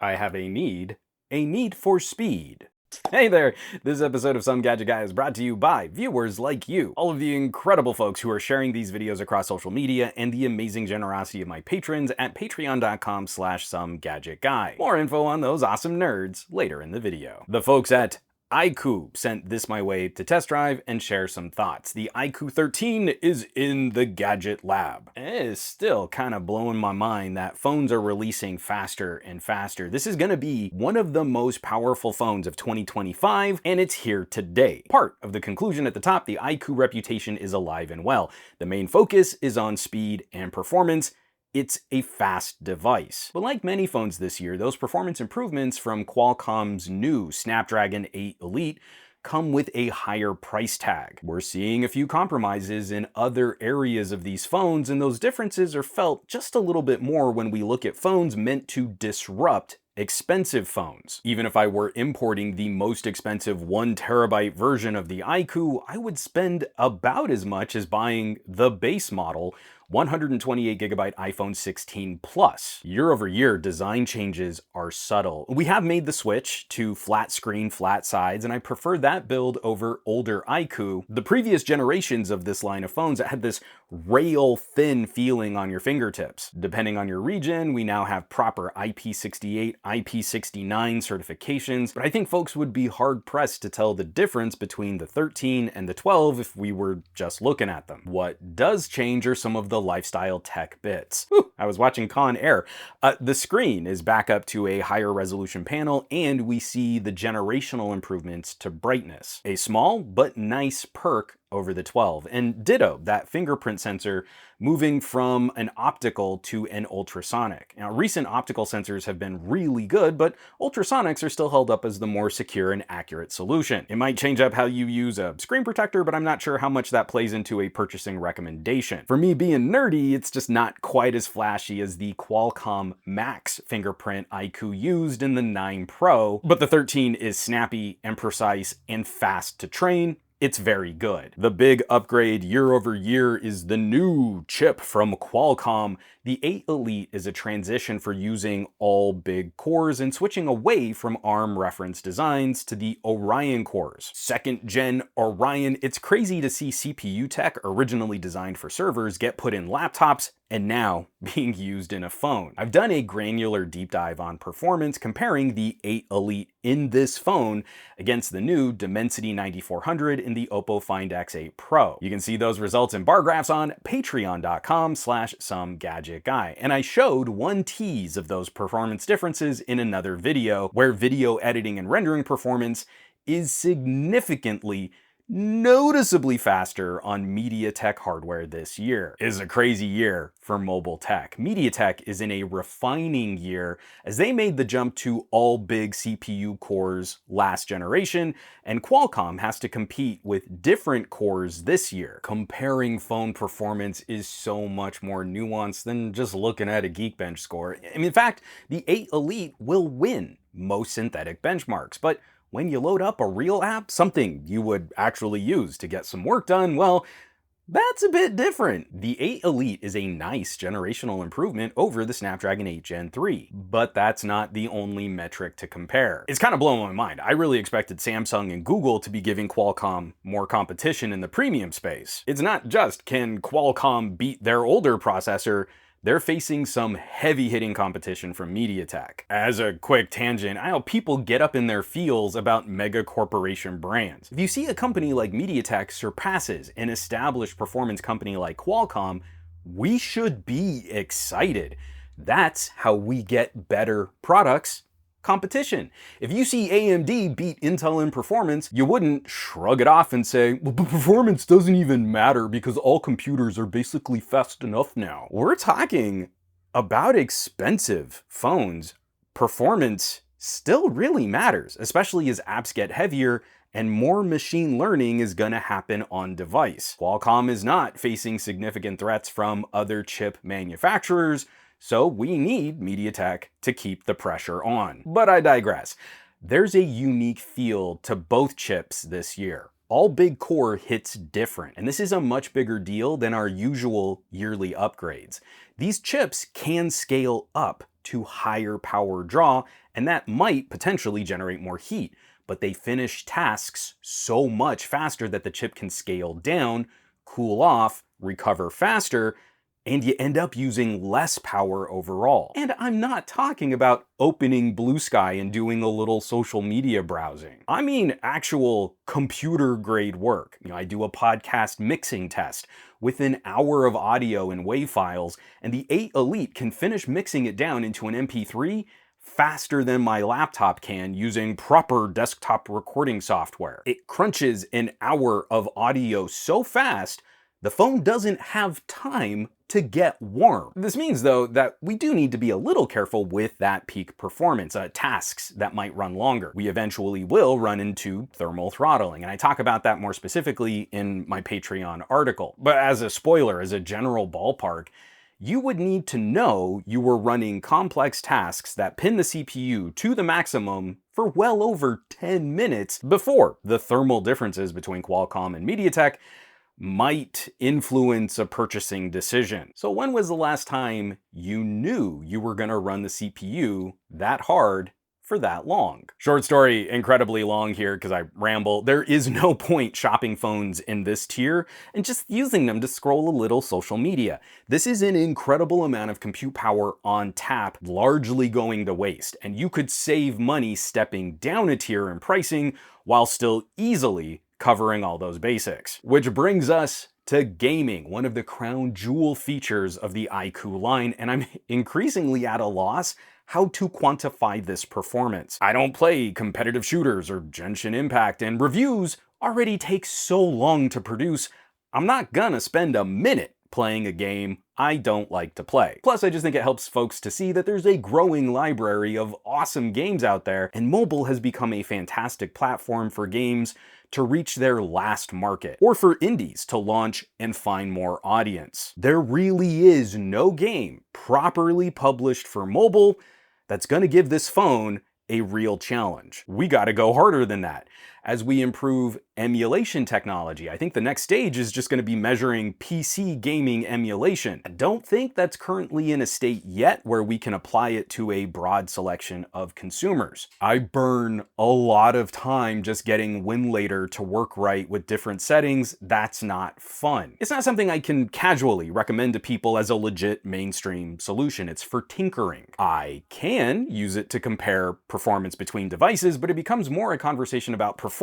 I have a need for speed. Hey there, this episode of Some Gadget Guy is brought to you by viewers like you, all of the incredible folks who are sharing these videos across social media, and the amazing generosity of my patrons at patreon.com/SomeGadgetGuy. More info on those awesome nerds later in the video. The folks at iQOO sent this my way to test drive and share some thoughts. The iQOO 13 is in the GadgetLab. It is still kind of blowing my mind that phones are releasing faster and faster. This is going to be one of the most powerful phones of 2025, and it's here today. Part of the conclusion at the top, the iQOO reputation is alive and well. The main focus is on speed and performance. It's a fast device. But like many phones this year, those performance improvements from Qualcomm's new Snapdragon 8 Elite come with a higher price tag. We're seeing a few compromises in other areas of these phones, and those differences are felt just a little bit more when we look at phones meant to disrupt expensive phones. Even if I were importing the most expensive 1TB version of the iQOO, I would spend about as much as buying the base model 128GB iPhone 16 Plus. Year over year, design changes are subtle. We have made the switch to flat screen, flat sides, and I prefer that build over older iQOO. The previous generations of this line of phones had this rail-thin feeling on your fingertips. Depending on your region, we now have proper IP68, IP69 certifications, but I think folks would be hard-pressed to tell the difference between the 13 and the 12 if we were just looking at them. What does change are some of the lifestyle tech bits. Whew, I was watching Con Air. The screen is back up to a higher resolution panel, and we see the generational improvements to brightness. A small but nice perk over the 12, and ditto, that fingerprint sensor moving from an optical to an ultrasonic. Now, recent optical sensors have been really good, but ultrasonics are still held up as the more secure and accurate solution. It might change up how you use a screen protector, but I'm not sure how much that plays into a purchasing recommendation. For me being nerdy, it's just not quite as flashy as the Qualcomm Max fingerprint iQOO used in the 9 Pro, but the 13 is snappy and precise and fast to train. It's very good. The big upgrade year over year is the new chip from Qualcomm. The 8 Elite is a transition for using all big cores and switching away from ARM reference designs to the Orion cores. Second gen Orion, it's crazy to see CPU tech originally designed for servers get put in laptops and now being used in a phone. I've done a granular deep dive on performance comparing the 8 Elite in this phone against the new Dimensity 9400 in the Oppo Find X8 Pro. You can see those results in bar graphs on patreon.com/SomeGadgetGuy. And I showed one tease of those performance differences in another video where video editing and rendering performance is significantly noticeably faster on MediaTek hardware this year. It is a crazy year for mobile tech. MediaTek is in a refining year as they made the jump to all big CPU cores last generation, and Qualcomm has to compete with different cores this year. Comparing phone performance is so much more nuanced than just looking at a Geekbench score. I mean, in fact, the 8 Elite will win most synthetic benchmarks, but when you load up a real app, something you would actually use to get some work done, well, that's a bit different. The 8 Elite is a nice generational improvement over the Snapdragon 8 Gen 3, but that's not the only metric to compare. It's kind of blowing my mind. I really expected Samsung and Google to be giving Qualcomm more competition in the premium space. It's not just can Qualcomm beat their older processor, they're facing some heavy-hitting competition from MediaTek. As a quick tangent, I know people get up in their feels about mega corporation brands. If you see a company like MediaTek surpasses an established performance company like Qualcomm, we should be excited. That's how we get better products. Competition. If you see AMD beat Intel in performance, you wouldn't shrug it off and say, well, performance doesn't even matter because all computers are basically fast enough now. We're talking about expensive phones. Performance still really matters, especially as apps get heavier and more machine learning is going to happen on device. Qualcomm is not facing significant threats from other chip manufacturers, so we need MediaTek to keep the pressure on. But I digress. There's a unique feel to both chips this year. All big core hits different, and this is a much bigger deal than our usual yearly upgrades. These chips can scale up to higher power draw, and that might potentially generate more heat, but they finish tasks so much faster that the chip can scale down, cool off, recover faster, and you end up using less power overall. And I'm not talking about opening Blue Sky and doing a little social media browsing. I mean actual computer grade work. I do a podcast mixing test with an hour of audio and WAV files, and the 8 Elite can finish mixing it down into an MP3 faster than my laptop can using proper desktop recording software. It crunches an hour of audio so fast, the phone doesn't have time to get warm. This means, though, that we do need to be a little careful with that peak performance, tasks that might run longer. We eventually will run into thermal throttling, and I talk about that more specifically in my Patreon article. But as a spoiler, as a general ballpark, you would need to know you were running complex tasks that pin the CPU to the maximum for well over 10 minutes before the thermal differences between Qualcomm and MediaTek might influence a purchasing decision. So when was the last time you knew you were gonna run the CPU that hard for that long? Short story, incredibly long here because I ramble. There is no point shopping phones in this tier and just using them to scroll a little social media. This is an incredible amount of compute power on tap, largely going to waste, and you could save money stepping down a tier in pricing while still easily covering all those basics. Which brings us to gaming, one of the crown jewel features of the iQOO line, and I'm increasingly at a loss how to quantify this performance. I don't play competitive shooters or Genshin Impact, and reviews already take so long to produce, I'm not gonna spend a minute playing a game I don't like to play. Plus, I just think it helps folks to see that there's a growing library of awesome games out there, and mobile has become a fantastic platform for games to reach their last market, or for indies to launch and find more audience. There really is no game properly published for mobile that's gonna give this phone a real challenge. We gotta go harder than that. As we improve emulation technology, I think the next stage is just gonna be measuring PC gaming emulation. I don't think that's currently in a state yet where we can apply it to a broad selection of consumers. I burn a lot of time just getting Winlator to work right with different settings. That's not fun. It's not something I can casually recommend to people as a legit mainstream solution. It's for tinkering. I can use it to compare performance between devices, but it becomes more a conversation about performance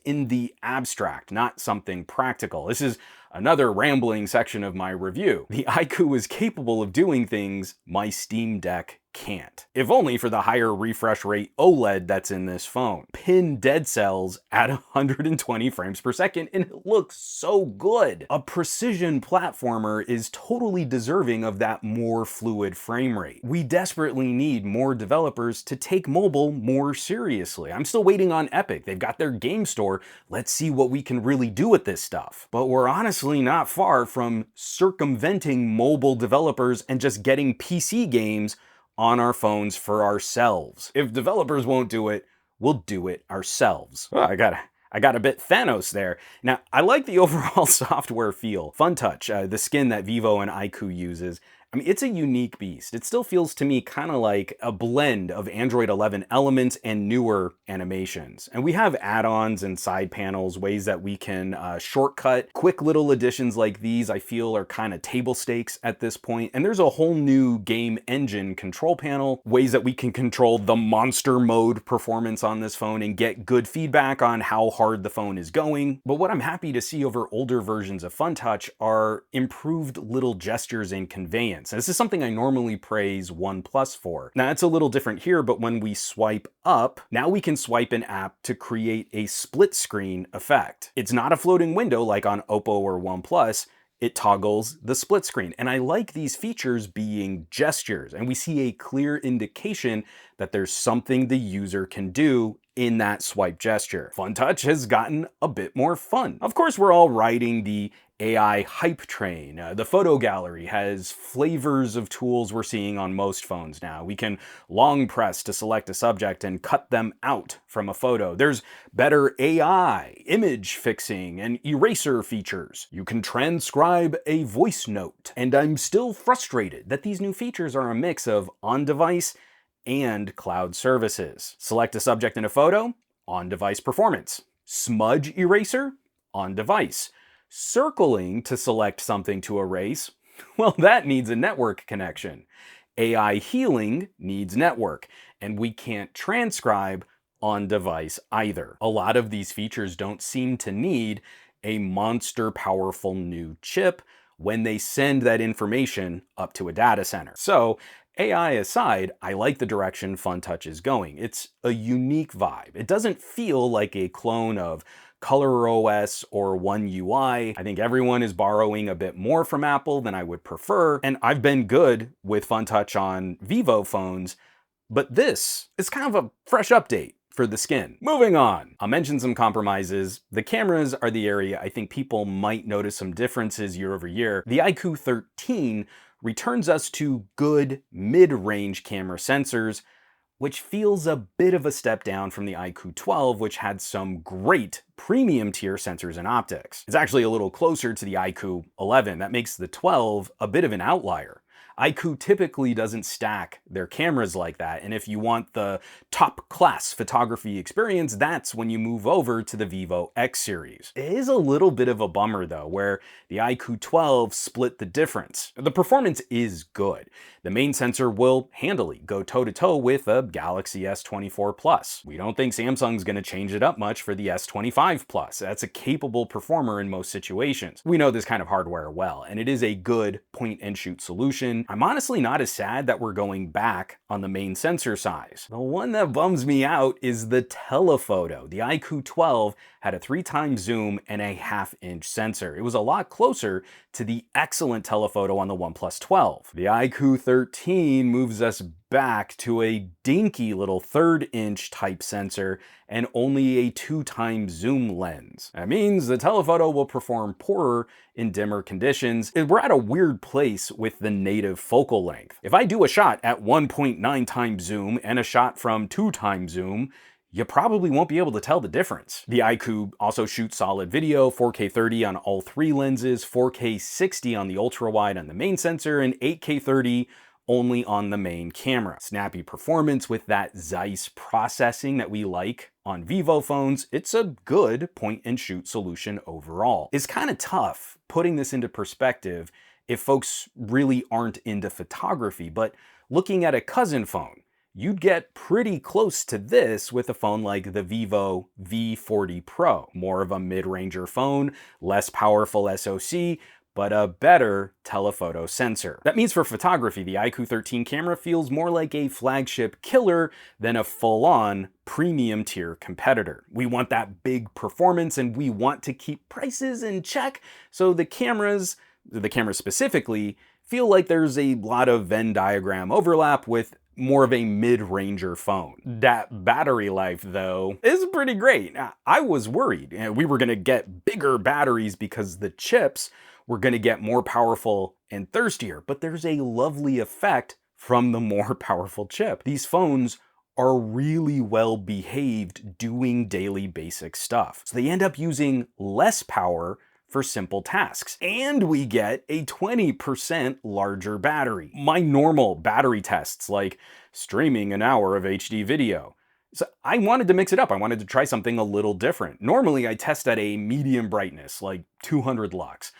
in the abstract, not something practical. This is another rambling section of my review. The iQOO is capable of doing things my Steam Deck can't. If only for the higher refresh rate OLED that's in this phone. Pin dead cells at 120 frames per second, and it looks so good. A precision platformer is totally deserving of that more fluid frame rate. We desperately need more developers to take mobile more seriously. I'm still waiting on Epic. They've got their game store. Let's see what we can really do with this stuff. But we're honestly not far from circumventing mobile developers and just getting PC games on our phones for ourselves. If developers won't do it, we'll do it ourselves. Oh, I got a bit Thanos there. Now, I like the overall software feel. FunTouch, the skin that Vivo and iQOO uses, I mean, it's a unique beast. It still feels to me kind of like a blend of Android 11 elements and newer animations. And we have add-ons and side panels, ways that we can shortcut. Quick little additions like these, I feel, are kind of table stakes at this point. And there's a whole new game engine control panel, ways that we can control the monster mode performance on this phone and get good feedback on how hard the phone is going. But what I'm happy to see over older versions of FunTouch are improved little gestures and conveyance. This is something I normally praise OnePlus for. Now, it's a little different here, but when we swipe up, now we can swipe an app to create a split screen effect. It's not a floating window like on Oppo or OnePlus. It toggles the split screen. And I like these features being gestures, and we see a clear indication that there's something the user can do in that swipe gesture. FunTouch has gotten a bit more fun. Of course, we're all riding the AI hype train. The photo gallery has flavors of tools we're seeing on most phones now. We can long press to select a subject and cut them out from a photo. There's better AI, image fixing, and eraser features. You can transcribe a voice note. And I'm still frustrated that these new features are a mix of on-device and cloud services. Select a subject in a photo, on-device performance. Smudge eraser, on-device. Circling to select something to erase, well, that needs a network connection. AI healing needs network, and we can't transcribe on device either. A lot of these features don't seem to need a monster powerful new chip when they send that information up to a data center. So AI aside, I like the direction FunTouch is going. It's a unique vibe. It doesn't feel like a clone of ColorOS or One UI. I think everyone is borrowing a bit more from Apple than I would prefer, and I've been good with FunTouch on Vivo phones, but this is kind of a fresh update for the skin. Moving on, I'll mention some compromises. The cameras are the area I think people might notice some differences year over year. The iQOO 13 returns us to good mid-range camera sensors, which feels a bit of a step down from the iQOO 12, which had some great premium tier sensors and optics. It's actually a little closer to the iQOO 11. That makes the 12 a bit of an outlier. iQOO typically doesn't stack their cameras like that, and if you want the top class photography experience, that's when you move over to the Vivo X series. It is a little bit of a bummer though, where the iQOO 12 split the difference. The performance is good. The main sensor will handily go toe-to-toe with a Galaxy S24 Plus. We don't think Samsung's gonna change it up much for the S25 Plus. That's a capable performer in most situations. We know this kind of hardware well, and it is a good point-and-shoot solution. I'm honestly not as sad that we're going back on the main sensor size. The one that bums me out is the telephoto. The iQOO 12 had a 3x zoom and a 1/2-inch sensor. It was a lot closer to the excellent telephoto on the OnePlus 12. The iQOO 13 moves us back to a dinky little 1/3-inch type sensor and only a 2x zoom lens. That means the telephoto will perform poorer in dimmer conditions. We're at a weird place with the native focal length. If I do a shot at 1.9x zoom and a shot from 2x zoom, you probably won't be able to tell the difference. The iQOO also shoots solid video, 4K 30 on all 3 lenses, 4K 60 on the ultra-wide on the main sensor, and 8K 30 only on the main camera. Snappy performance with that Zeiss processing that we like on Vivo phones. It's a good point-and-shoot solution overall. It's kind of tough putting this into perspective if folks really aren't into photography, but looking at a cousin phone, you'd get pretty close to this with a phone like the Vivo V40 Pro. More of a mid-ranger phone, less powerful SoC, but a better telephoto sensor. That means for photography, the iQOO 13 camera feels more like a flagship killer than a full-on premium tier competitor. We want that big performance and we want to keep prices in check, so the cameras specifically, feel like there's a lot of Venn diagram overlap with more of a mid-ranger phone. That battery life, though, is pretty great. I was worried we were gonna get bigger batteries because the chips were gonna get more powerful and thirstier, but there's a lovely effect from the more powerful chip. These phones are really well behaved doing daily basic stuff. So they end up using less power for simple tasks. And we get a 20% larger battery. My normal battery tests, like streaming an hour of HD video. So I wanted to mix it up. I wanted to try something a little different. Normally I test at a medium brightness, like 200 lux.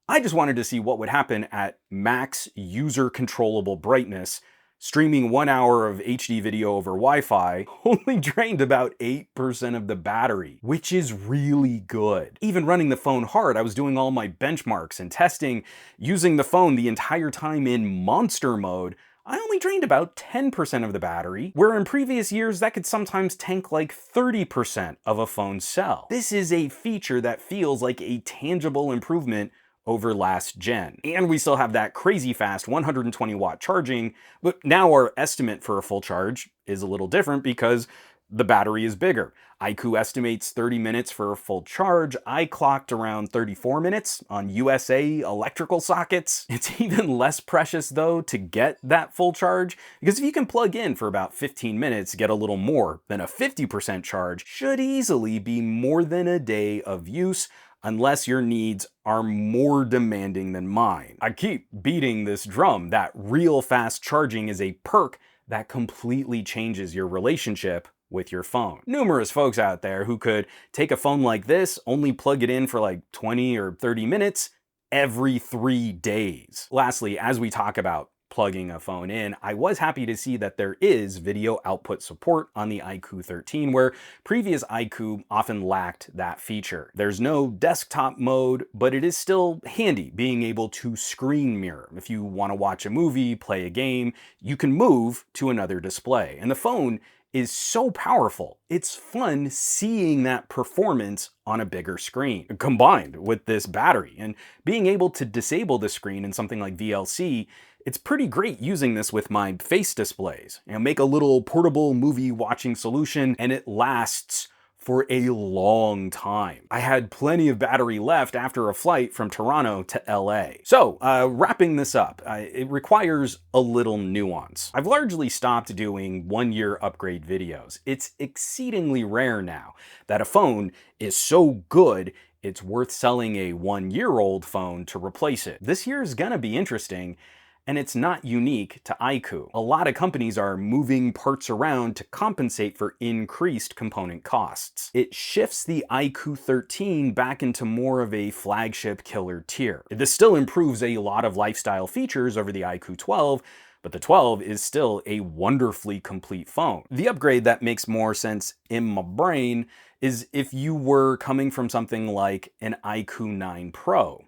I just wanted to see what would happen at max user controllable brightness. Streaming 1 hour of HD video over Wi-Fi only drained about 8% of the battery, which is really good. Even running the phone hard, I was doing all my benchmarks and testing, using the phone the entire time in monster mode. I only drained about 10% of the battery, where in previous years that could sometimes tank like 30% of a phone's cell. This is a feature that feels like a tangible improvement over last gen. And we still have that crazy fast 120 watt charging, but now our estimate for a full charge is a little different because the battery is bigger. iQOO estimates 30 minutes for a full charge. I clocked around 34 minutes on USA electrical sockets. It's even less precious though to get that full charge, because if you can plug in for about 15 minutes, get a little more than a 50% charge, should easily be more than a day of use, unless your needs are more demanding than mine. I keep beating this drum that real fast charging is a perk that completely changes your relationship with your phone. Numerous folks out there who could take a phone like this, only plug it in for like 20 or 30 minutes every 3 days. Lastly, as we talk about plugging a phone in, I was happy to see that there is video output support on the iQOO 13, where previous iQOO often lacked that feature. There's no desktop mode, but it is still handy being able to screen mirror. If you want to watch a movie, play a game, you can move to another display. And the phone is so powerful. It's fun seeing that performance on a bigger screen, combined with this battery. And being able to disable the screen in something like VLC, it's pretty great using this with my face displays. Make a little portable movie watching solution, and it lasts for a long time. I had plenty of battery left after a flight from Toronto to LA. So, wrapping this up, it requires a little nuance. I've largely stopped doing 1-year upgrade videos. It's exceedingly rare now that a phone is so good it's worth selling a 1-year-old phone to replace it. This year is gonna be interesting, and it's not unique to iQOO. A lot of companies are moving parts around to compensate for increased component costs. It shifts the iQOO 13 back into more of a flagship killer tier. This still improves a lot of lifestyle features over the iQOO 12, but the 12 is still a wonderfully complete phone. The upgrade that makes more sense in my brain is if you were coming from something like an iQOO 9 Pro.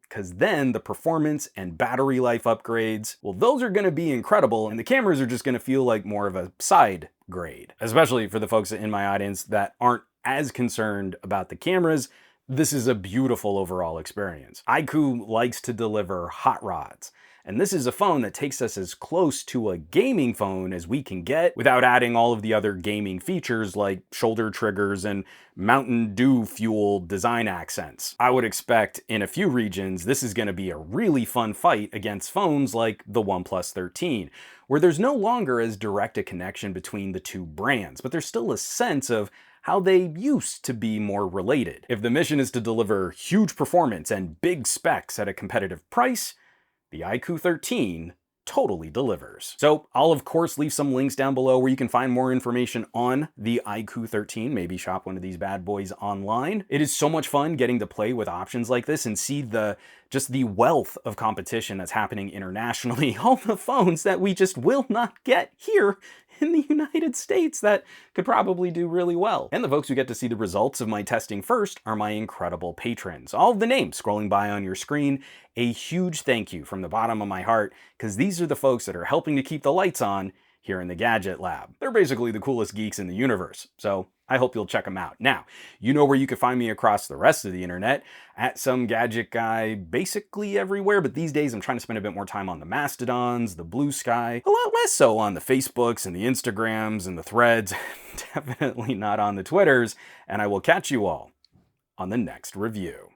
Because then the performance and battery life upgrades, well, those are gonna be incredible, and the cameras are just gonna feel like more of a side grade. Especially for the folks in my audience that aren't as concerned about the cameras, this is a beautiful overall experience. iQOO likes to deliver hot rods, and this is a phone that takes us as close to a gaming phone as we can get without adding all of the other gaming features like shoulder triggers and Mountain Dew fueled design accents. I would expect in a few regions this is going to be a really fun fight against phones like the OnePlus 13, where there's no longer as direct a connection between the two brands, but there's still a sense of how they used to be more related. If the mission is to deliver huge performance and big specs at a competitive price, the iQOO 13 totally delivers. So I'll of course leave some links down below where you can find more information on the iQOO 13, maybe shop one of these bad boys online. It is so much fun getting to play with options like this and see just the wealth of competition that's happening internationally. All the phones that we just will not get here in the United States that could probably do really well. And the folks who get to see the results of my testing first are my incredible patrons. All of the names scrolling by on your screen, a huge thank you from the bottom of my heart, because these are the folks that are helping to keep the lights on here in the Gadget Lab. They're basically the coolest geeks in the universe, so I hope you'll check them out. Now, you know where you can find me across the rest of the internet, at SomeGadgetGuy, basically everywhere, but these days I'm trying to spend a bit more time on the Mastodons, the Blue Sky, a lot less so on the Facebooks and the Instagrams and the Threads, definitely not on the Twitters, and I will catch you all on the next review.